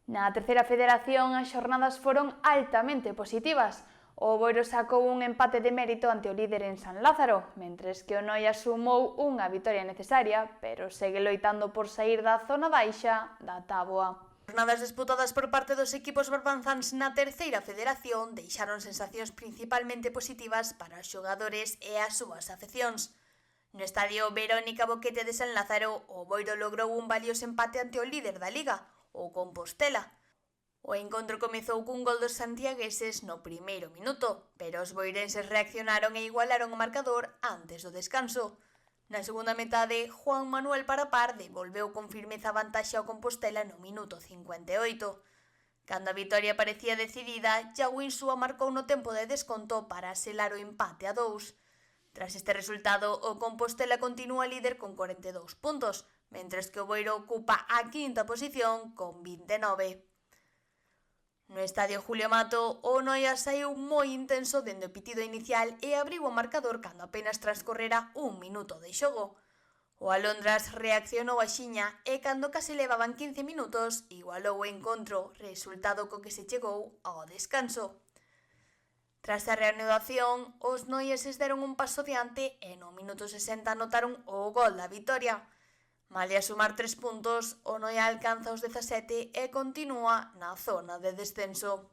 Na terceira federación as xornadas foron altamente positivas. O Boiro sacou un empate de mérito ante o líder en San Lázaro, mentres que o Noia sumou unha vitoria necesaria, pero segue loitando por saír da zona baixa da táboa. Jornadas disputadas por parte dos equipos barbanzáns na terceira federación deixaron sensacións principalmente positivas para os xogadores e as súas afeccións. No estadio Verónica Boquete de San Lázaro, o Boiro logrou un valioso empate ante o líder da Liga, o Compostela. O encontro comezou cun gol dos santiagueses no primeiro minuto, pero os boirenses reaccionaron e igualaron o marcador antes do descanso. Na segunda metade, Juan Manuel Parapar devolveu con firmeza a vantaxe ao Compostela no minuto 58. Cando a vitoria parecía decidida, Iago Insúa marcou no tempo de desconto para selar o empate a 2. Tras este resultado, o Compostela continúa líder con 42 puntos, mentres que o Boiro ocupa a quinta posición con 29. No estadio Julio Mato, o Noia saiu moi intenso dende o pitido inicial e abriu o marcador cando apenas transcorrera un minuto de xogo. O Alondras reaccionou axiña e cando case levaban 15 minutos igualou o encontro, resultado co que se chegou ao descanso. Tras a reanudación, os noieses deron un paso diante e no minuto 60 anotaron o gol da vitoria. Malia sumar 3 puntos, o Noia alcanza os 17 e continúa na zona de descenso.